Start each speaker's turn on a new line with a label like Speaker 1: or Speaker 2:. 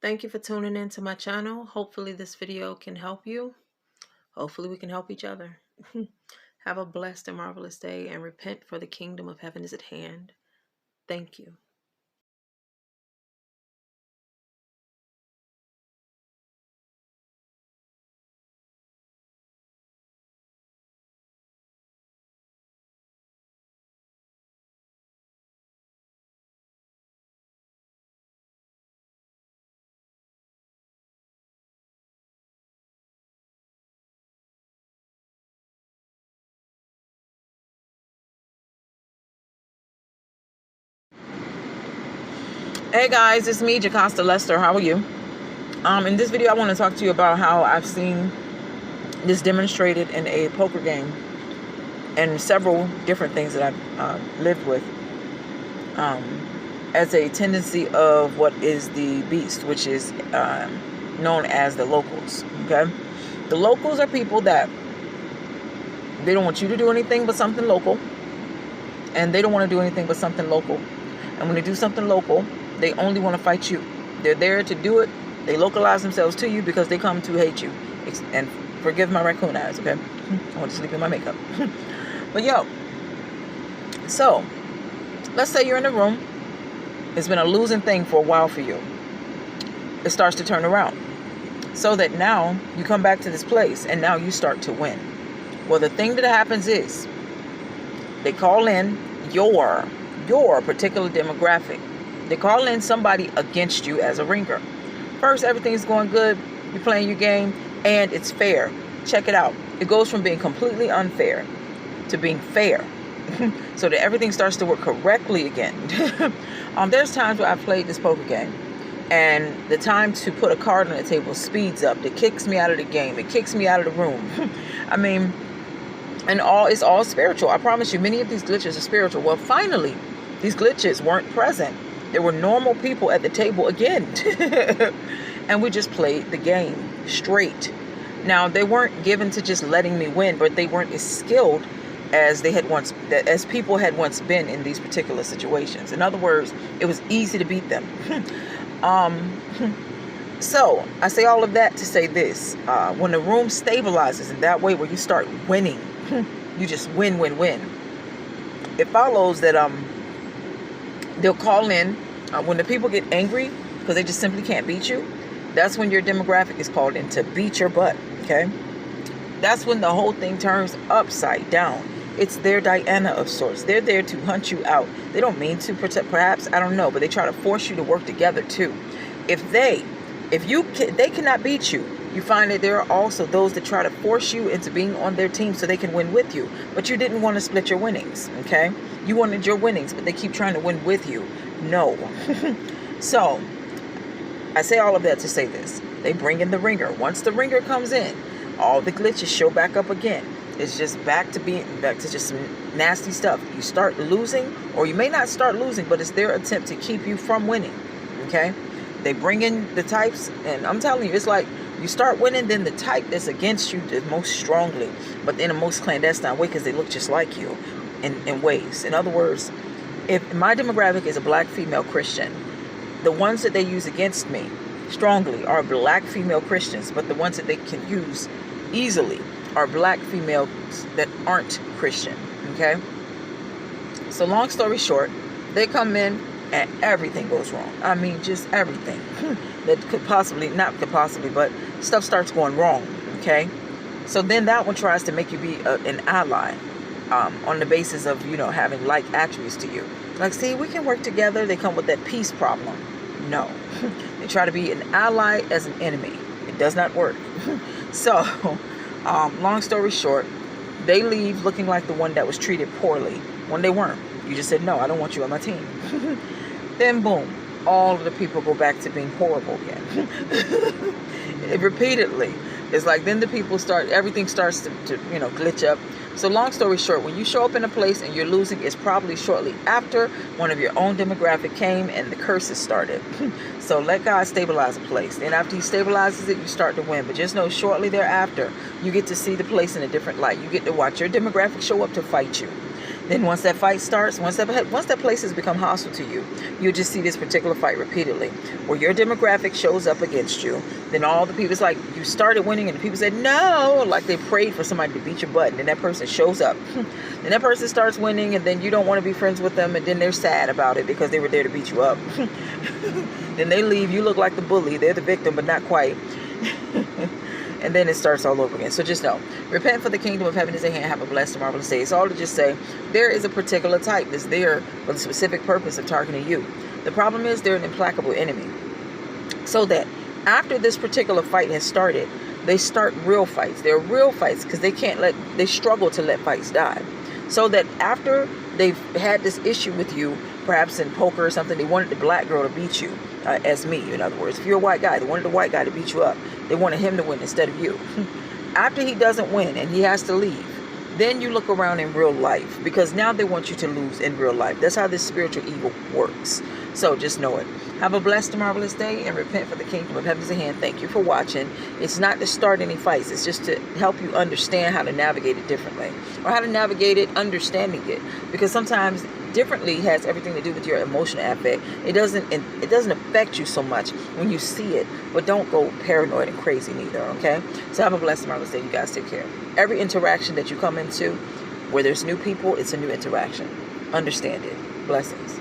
Speaker 1: Thank you for tuning in to my channel. Hopefully this video can help you. Hopefully we can help each other. Have a blessed and marvelous day and repent, for the kingdom of heaven is at hand. Thank you.
Speaker 2: Hey guys, it's me, Jacasta Lester. How are you? In this video, I want to talk to you about how I've seen this demonstrated in a poker game and several different things that I've lived with as a tendency of what is the beast, which is known as the locals. Okay, the locals are people that they don't want you to do anything but something local, and they don't want to do anything but something local. And when they do something local, they only want to fight you. They're there to do it. They localize themselves to you because they come to hate you. And forgive my raccoon eyes, okay? I want to sleep in my makeup. But so let's say you're in a room. It's been a losing thing for a while for you. It starts to turn around. So that now you come back to this place and now you start to win. Well, the thing that happens is they call in your particular demographic. They call in somebody against you as a ringer. First, everything's going good. You're playing your game, and it's fair. Check it out. It goes from being completely unfair to being fair, so that everything starts to work correctly again. There's times where I've played this poker game, and the time to put a card on the table speeds up. It kicks me out of the game. It kicks me out of the room. I mean, and it's all spiritual. I promise you, many of these glitches are spiritual. Well, finally, these glitches weren't present. There were normal people at the table again. And we just played the game straight. Now, they weren't given to just letting me win, but they weren't as skilled as as people had once been in these particular situations. In other words, it was easy to beat them. So I say all of that to say this. When the room stabilizes in that way, where you start winning, you just win. It follows that they'll call in when the people get angry because they just simply can't beat you. That's when your demographic is called in to beat your butt. Okay, that's when the whole thing turns upside down. It's their Diana of sorts. They're there to hunt you out. They don't mean to, perhaps, I don't know, but they try to force you to work together too. They cannot beat you. You find that there are also those that try to force you into being on their team so they can win with you. But you didn't want to split your winnings, okay? You wanted your winnings, but they keep trying to win with you. No. So, I say all of that to say this. They bring in the ringer. Once the ringer comes in, all the glitches show back up again. It's just back to just some nasty stuff. You start losing, or you may not start losing, but it's their attempt to keep you from winning, okay? They bring in the types, and I'm telling you, it's like you start winning, then the type that's against you the most strongly, but in a most clandestine way because they look just like you in ways. In other words, if my demographic is a black female Christian, the ones that they use against me strongly are black female Christians, but the ones that they can use easily are black females that aren't Christian, okay? So long story short, they come in and everything goes wrong. I mean, just everything that but stuff starts going wrong, okay? So then that one tries to make you be an ally on the basis of, having like attributes to you. Like, see, we can work together. They come with that peace problem. No. They try to be an ally as an enemy. It does not work. So, long story short, they leave looking like the one that was treated poorly when they weren't. You just said, no, I don't want you on my team. Then boom, all of the people go back to being horrible again. Repeatedly. It's like then the people everything starts to glitch up. So long story short, when you show up in a place and you're losing, it's probably shortly after one of your own demographic came and the curses started. So let God stabilize a place. Then after he stabilizes it, you start to win. But just know shortly thereafter, you get to see the place in a different light. You get to watch your demographic show up to fight you. Then once that fight starts, once that place has become hostile to you, you'll just see this particular fight repeatedly, where your demographic shows up against you. Then all the people, it's like you started winning and the people said no, like they prayed for somebody to beat your butt, and then that person shows up. Then that person starts winning, and then you don't want to be friends with them, and then they're sad about it because they were there to beat you up. Then they leave, you look like the bully, they're the victim, but not quite. And then it starts all over again. So just know, repent, for the kingdom of heaven is at hand. Have a blessed and marvelous day. It's all to just say, there is a particular type that's there for the specific purpose of targeting you. The problem is they're an implacable enemy. So that after this particular fight has started, they start real fights. They're real fights because they struggle to let fights die. So that after they've had this issue with you, perhaps in poker or something, they wanted the black girl to beat you, as me, in other words. If you're a white guy, they wanted the white guy to beat you up. They wanted him to win instead of you. After he doesn't win and he has to leave, then you look around in real life, because now they want you to lose in real life. That's how this spiritual evil works. So just know it. Have a blessed and marvelous day, and repent, for the kingdom of heaven is at hand. Thank you for watching. It's not to start any fights. It's just to help you understand how to navigate it differently, or how to navigate it understanding it. Because sometimes differently has everything to do with your emotional affect. It doesn't affect you so much when you see it, but don't go paranoid and crazy neither, okay? So have a blessed and marvelous day. You guys take care. Every interaction that you come into, where there's new people, it's a new interaction. Understand it. Blessings.